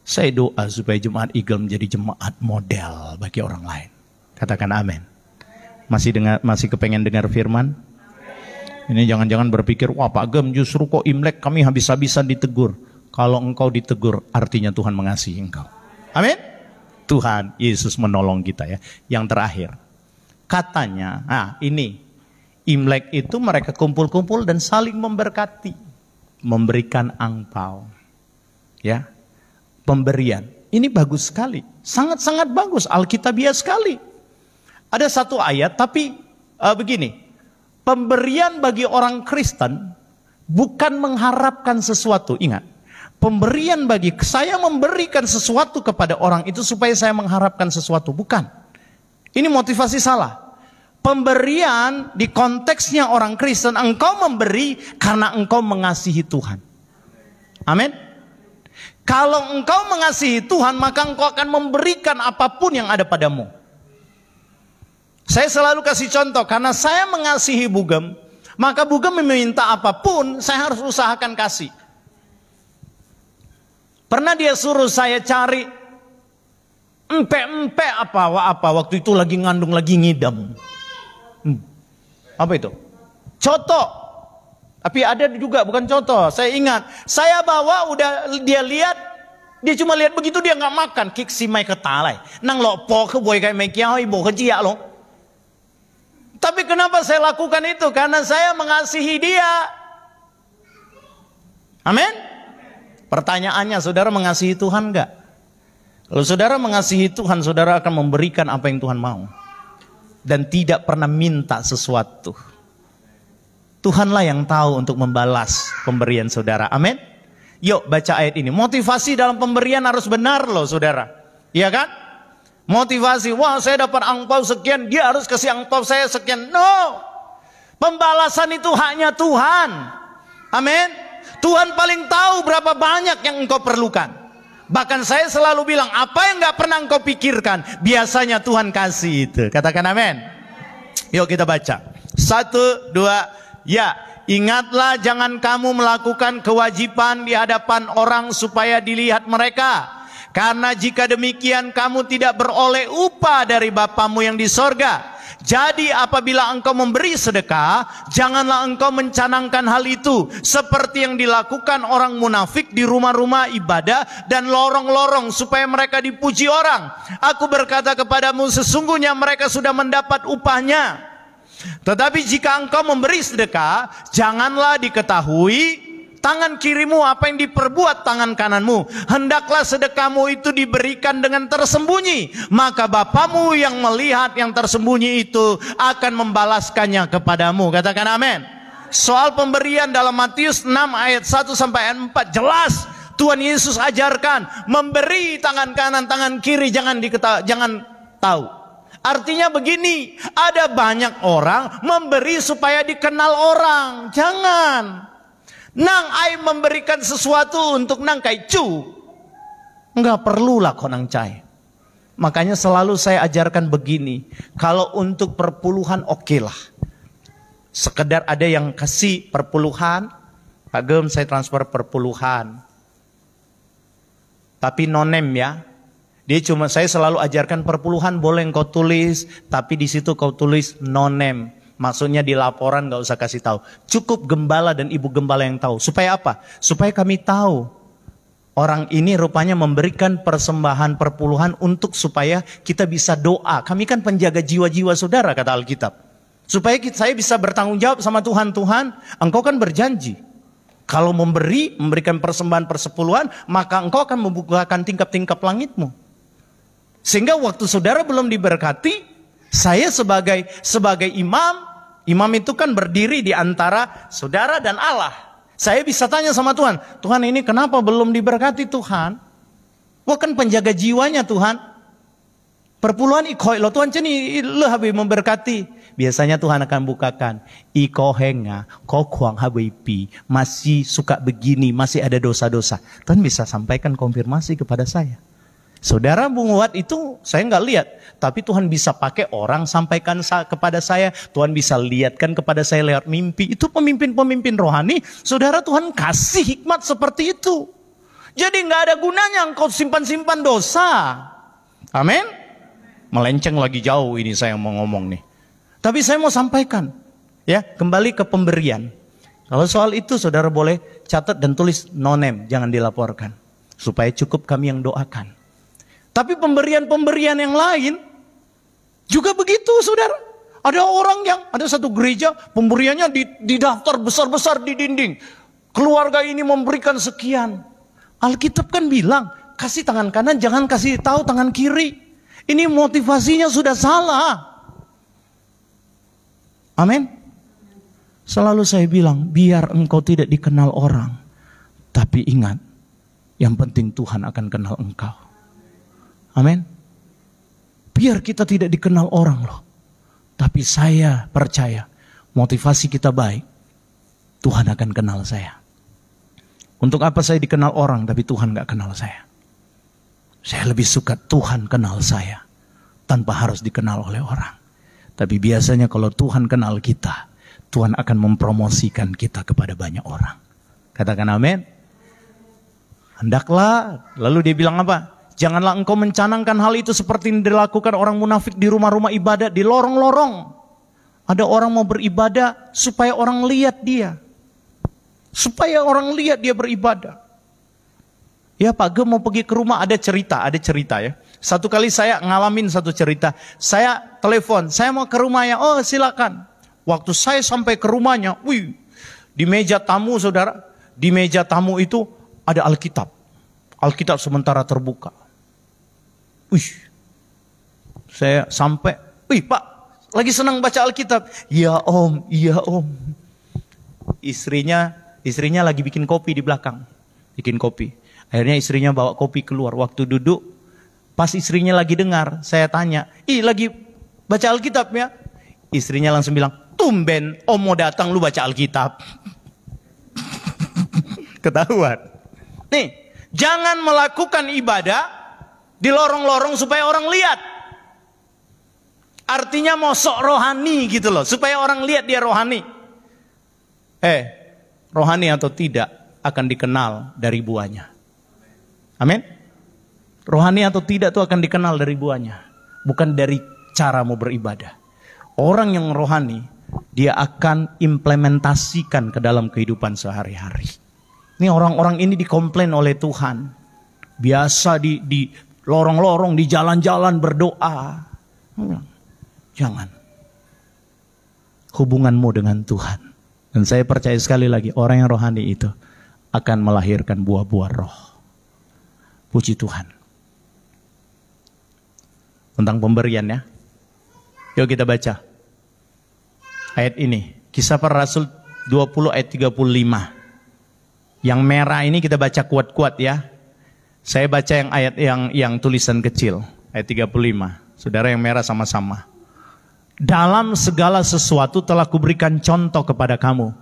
Saya doa supaya Jemaat Eagle menjadi jemaat model bagi orang lain. Katakan amin. Masih kepengen dengar firman? Ini jangan-jangan berpikir, wah Pak Gem justru kok Imlek kami habis-habisan ditegur. Kalau engkau ditegur artinya Tuhan mengasihi engkau. Amin. Tuhan Yesus menolong kita ya. Yang terakhir. Katanya, ini Imlek itu mereka kumpul-kumpul dan saling memberkati, memberikan angpau, ya, pemberian. Ini bagus sekali, sangat-sangat bagus, alkitabiah sekali. Ada satu ayat, tapi begini, pemberian bagi orang Kristen bukan mengharapkan sesuatu. Ingat, pemberian bagi saya memberikan sesuatu kepada orang itu supaya saya mengharapkan sesuatu, bukan. Ini motivasi salah. Pemberian di konteksnya orang Kristen, engkau memberi karena engkau mengasihi Tuhan. Amin. Kalau engkau mengasihi Tuhan, maka engkau akan memberikan apapun yang ada padamu. Saya selalu kasih contoh, karena saya mengasihi Bugem, maka Bugem meminta apapun, saya harus usahakan kasih. Pernah dia suruh saya cari empe-empe apa waktu itu lagi ngandung, lagi ngidam. Apa itu? Coto. Tapi ada juga bukan coto. Saya ingat, saya bawa udah dia lihat, dia cuma lihat begitu dia nggak makan. Kik si mai ketalai. Nang lo po ke boy kayak mekiao ibu kejia lo. Tapi kenapa saya lakukan itu? Karena saya mengasihi dia. Amin. Pertanyaannya, saudara mengasihi Tuhan nggak? Kalau saudara mengasihi Tuhan, saudara akan memberikan apa yang Tuhan mau. Dan tidak pernah minta sesuatu. Tuhanlah yang tahu untuk membalas pemberian saudara. Amin. Yuk baca ayat ini. Motivasi dalam pemberian harus benar loh saudara. Iya kan? Motivasi, wah saya dapat angpau sekian, dia harus kasih angpau saya sekian. No. Pembalasan itu haknya Tuhan. Amin. Tuhan paling tahu berapa banyak yang engkau perlukan. Bahkan saya selalu bilang, apa yang gak pernah engkau pikirkan, biasanya Tuhan kasih itu. Katakan amin. Yuk kita baca. 1, 2, ya. Ingatlah jangan kamu melakukan kewajiban di hadapan orang supaya dilihat mereka. Karena jika demikian kamu tidak beroleh upah dari Bapamu yang di sorga. Jadi apabila engkau memberi sedekah, janganlah engkau mencanangkan hal itu seperti yang dilakukan orang munafik di rumah-rumah ibadah dan lorong-lorong supaya mereka dipuji orang. Aku berkata kepadamu, sesungguhnya mereka sudah mendapat upahnya. Tetapi jika engkau memberi sedekah, janganlah diketahui tangan kirimu apa yang diperbuat tangan kananmu. Hendaklah sedekahmu itu diberikan dengan tersembunyi, maka Bapamu yang melihat yang tersembunyi itu akan membalaskannya kepadamu. Katakan amin. Soal pemberian dalam Matius 6 ayat 1 sampai 4 jelas Tuhan Yesus ajarkan memberi tangan kanan tangan kiri jangan tahu. Artinya begini, ada banyak orang memberi supaya dikenal orang. Jangan. Nang ai memberikan sesuatu untuk nang kai cu. Enggak perlulah kau nang cai. Makanya selalu saya ajarkan begini. Kalau untuk perpuluhan oke lah. Sekedar ada yang kasih perpuluhan. Pak Gem saya transfer perpuluhan. Tapi nonem ya. Dia cuma saya selalu ajarkan perpuluhan boleh kau tulis. Tapi di situ kau tulis nonem. Maksudnya di laporan gak usah kasih tahu. Cukup gembala dan ibu gembala yang tahu. Supaya apa? Supaya kami tahu. Orang ini rupanya memberikan persembahan perpuluhan untuk supaya kita bisa doa. Kami kan penjaga jiwa-jiwa saudara kata Alkitab. Supaya saya bisa bertanggung jawab sama Tuhan. Tuhan, engkau kan berjanji. Kalau memberikan persembahan persepuluhan, maka engkau akan membukakan tingkap-tingkap langitmu. Sehingga waktu saudara belum diberkati, saya sebagai imam itu kan berdiri di antara saudara dan Allah. Saya bisa tanya sama Tuhan, Tuhan ini kenapa belum diberkati Tuhan? Wah kan penjaga jiwanya Tuhan. Perpuluhan ikoi lo Tuhan ceni lo habis memberkati. Biasanya Tuhan akan bukakan. Iko henga, ko kuang habibi, masih suka begini, masih ada dosa-dosa. Tuhan bisa sampaikan konfirmasi kepada saya. Saudara menguat itu saya nggak lihat, tapi Tuhan bisa pakai orang sampaikan kepada saya, Tuhan bisa lihatkan kepada saya lewat mimpi. Itu pemimpin-pemimpin rohani, saudara Tuhan kasih hikmat seperti itu. Jadi nggak ada gunanya engkau simpan-simpan dosa. Amin. Melenceng lagi jauh ini saya mau ngomong nih. Tapi saya mau sampaikan, ya kembali ke pemberian. Kalau soal itu saudara boleh catat dan tulis nonem, jangan dilaporkan, supaya cukup kami yang doakan. Tapi pemberian-pemberian yang lain juga begitu saudara. Ada satu gereja pemberiannya di daftar besar-besar di dinding. Keluarga ini memberikan sekian. Alkitab kan bilang, kasih tangan kanan jangan kasih tahu tangan kiri. Ini motivasinya sudah salah. Amin. Selalu saya bilang, biar engkau tidak dikenal orang. Tapi ingat, yang penting Tuhan akan kenal engkau. Amin. Biar kita tidak dikenal orang loh. Tapi saya percaya motivasi kita baik. Tuhan akan kenal saya. Untuk apa saya dikenal orang tapi Tuhan gak kenal saya? Saya lebih suka Tuhan kenal saya tanpa harus dikenal oleh orang. Tapi biasanya kalau Tuhan kenal kita, Tuhan akan mempromosikan kita kepada banyak orang. Katakan amin. Hendaklah, lalu dia bilang apa? Janganlah engkau mencanangkan hal itu seperti yang dilakukan orang munafik di rumah-rumah ibadah, di lorong-lorong. Ada orang mau beribadah supaya orang lihat dia. Supaya orang lihat dia beribadah. Ya Pak Gem mau pergi ke rumah, ada cerita ya. Satu kali saya ngalamin satu cerita. Saya telepon, saya mau ke rumahnya, oh silakan. Waktu saya sampai ke rumahnya, di meja tamu saudara, di meja tamu itu ada Alkitab. Alkitab sementara terbuka. Saya sampai, Pak, lagi senang baca Alkitab. Iya om. Istrinya lagi bikin kopi di belakang. Bikin kopi. Akhirnya istrinya bawa kopi keluar. Waktu duduk, pas istrinya lagi dengar, saya tanya, lagi baca Alkitab ya? Istrinya langsung bilang, tumben om mau datang lu baca Alkitab. Ketahuan. Nih, Jangan melakukan ibadah di lorong-lorong supaya orang lihat. Artinya mau sok rohani gitu loh, supaya orang lihat dia rohani. Rohani atau tidak akan dikenal dari buahnya. Amin. Rohani atau tidak itu akan dikenal dari buahnya, bukan dari caramu beribadah. Orang yang rohani, dia akan implementasikan ke dalam kehidupan sehari-hari. Ini orang-orang ini dikomplain oleh Tuhan. Biasa di lorong-lorong, di jalan-jalan berdoa. Jangan. Hubunganmu dengan Tuhan. Dan saya percaya sekali lagi, orang yang rohani itu akan melahirkan buah-buah roh. Puji Tuhan. Tentang pemberian ya. Yuk kita baca ayat ini. Kisah Para Rasul 20 ayat 35. Yang merah ini kita baca kuat-kuat ya. Saya baca yang ayat yang tulisan kecil. Ayat 35. Saudara yang merah sama-sama. Dalam segala sesuatu telah kuberikan contoh kepada kamu,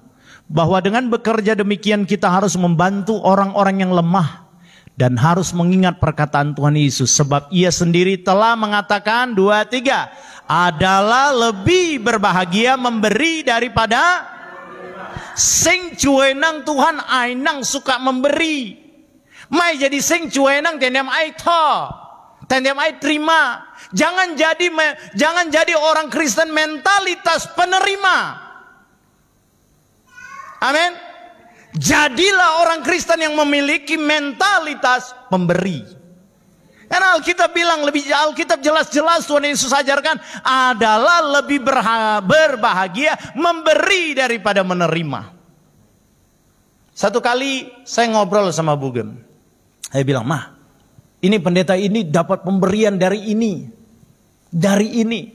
bahwa dengan bekerja demikian kita harus membantu orang-orang yang lemah dan harus mengingat perkataan Tuhan Yesus, sebab ia sendiri telah mengatakan 2-3 adalah lebih berbahagia memberi daripada sing cuenang. Tuhan ainang suka memberi, mai jadi sing cuenang tendem ai tho, tendem ai terima. Jangan jadi orang Kristen mentalitas penerima. Amin. Jadilah orang Kristen yang memiliki mentalitas pemberi. Karena Alkitab bilang, Alkitab jelas-jelas Tuhan Yesus ajarkan adalah lebih berbahagia memberi daripada menerima. Satu kali saya ngobrol sama Bugem. Saya bilang, "Mah, ini pendeta ini dapat pemberian dari ini. Dari ini."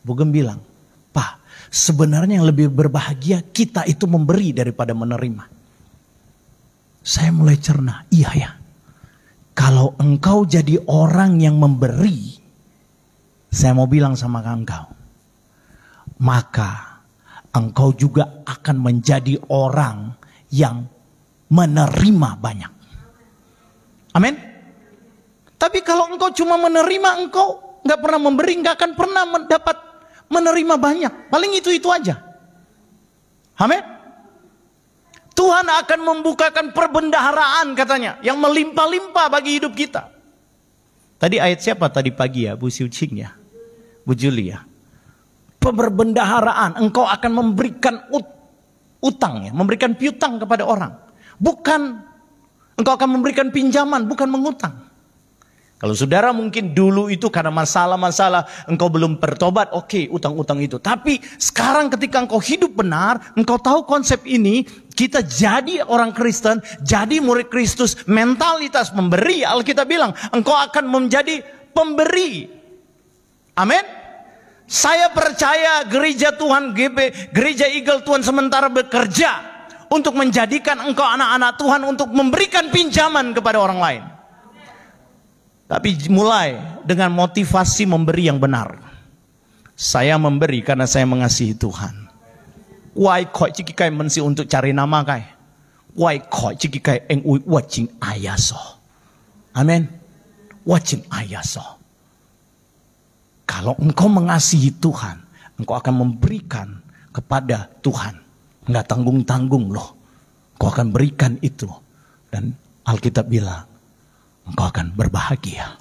Bugem bilang, "Pak, sebenarnya yang lebih berbahagia kita itu memberi daripada menerima." Saya mulai cerna, iya ya. Kalau engkau jadi orang yang memberi, saya mau bilang sama engkau, maka engkau juga akan menjadi orang yang menerima banyak. Amin. Tapi kalau engkau cuma menerima, engkau nggak pernah memberi, nggak akan pernah mendapat menerima banyak. Paling itu aja. Amin. Tuhan akan membukakan perbendaharaan katanya, yang melimpah-limpah bagi hidup kita. Tadi ayat siapa tadi pagi ya? Bu Siucing ya? Bu Juli ya? Perbendaharaan, engkau akan memberikan utang ya, memberikan piutang kepada orang. Bukan, engkau akan memberikan pinjaman, bukan mengutang. Kalau saudara mungkin dulu itu karena masalah-masalah engkau belum bertobat, oke, utang-utang itu. Tapi sekarang ketika engkau hidup benar, engkau tahu konsep ini, kita jadi orang Kristen, jadi murid Kristus, mentalitas memberi. Alkitab bilang, engkau akan menjadi pemberi. Amin. Saya percaya gereja Tuhan GB, gereja Eagle Tuhan sementara bekerja untuk menjadikan engkau anak-anak Tuhan untuk memberikan pinjaman kepada orang lain. Tapi mulai dengan motivasi memberi yang benar. Saya memberi karena saya mengasihi Tuhan. Wai koi ciki kai mensi untuk cari nama kai. Wai koi ciki kai eng ui wajing ayaso. Amin. Wajing ayaso. Kalau engkau mengasihi Tuhan, engkau akan memberikan kepada Tuhan. Enggak tanggung-tanggung loh. Engkau akan berikan itu. Dan Alkitab bilang, engkau akan berbahagia.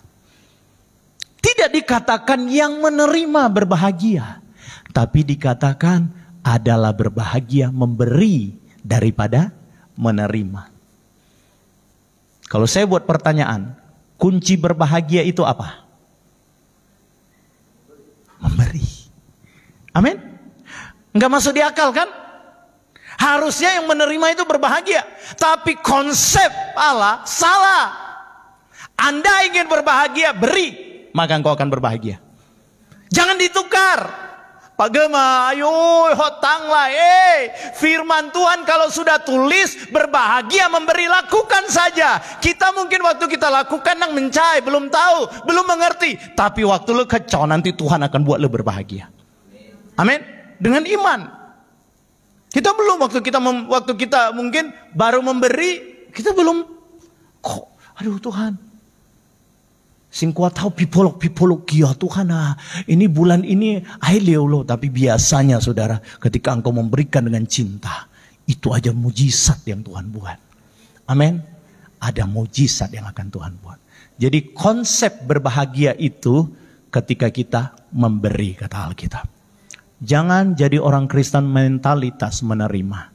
Tidak dikatakan yang menerima berbahagia, tapi dikatakan adalah berbahagia memberi daripada menerima. Kalau saya buat pertanyaan, kunci berbahagia itu apa? Memberi. Amin. Enggak masuk di akal kan? Harusnya yang menerima itu berbahagia, tapi konsep Allah salah. Anda ingin berbahagia, beri, maka engkau akan berbahagia. Jangan ditukar. Pak Gema, ayo hotang lah. Firman Tuhan kalau sudah tulis berbahagia memberi, lakukan saja. Kita mungkin waktu kita lakukan nang mencai, belum tahu, belum mengerti. Tapi waktu lu kacau, nanti Tuhan akan buat lu berbahagia. Amin. Dengan iman. Kita belum, waktu kita mungkin baru memberi, kita belum Kok, aduh Tuhan. Sing kuat tahu pipolok kia Tuhan. Ini bulan ini aileo loh. Tapi biasanya saudara, ketika engkau memberikan dengan cinta, itu aja mujizat yang Tuhan buat. Amin. Ada mujizat yang akan Tuhan buat. Jadi konsep berbahagia itu ketika kita memberi, kata Alkitab. Jangan jadi orang Kristen mentalitas menerima.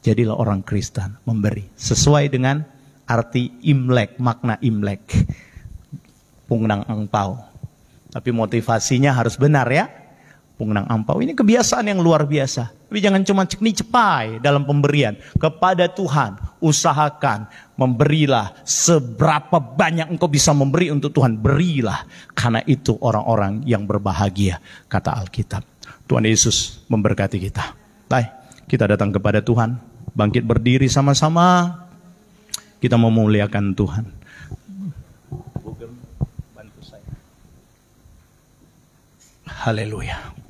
Jadilah orang Kristen memberi. Sesuai dengan arti Imlek, makna Imlek. Pungnang angpau. Tapi motivasinya harus benar ya. Pungnang angpau. Ini kebiasaan yang luar biasa. Tapi jangan cuma cekni cepai dalam pemberian. Kepada Tuhan, usahakan. Memberilah seberapa banyak engkau bisa memberi untuk Tuhan. Berilah. Karena itu orang-orang yang berbahagia. Kata Alkitab. Tuhan Yesus memberkati kita. Baik, kita datang kepada Tuhan. Bangkit berdiri sama-sama. Kita memuliakan Tuhan. Bantu saya. Haleluya.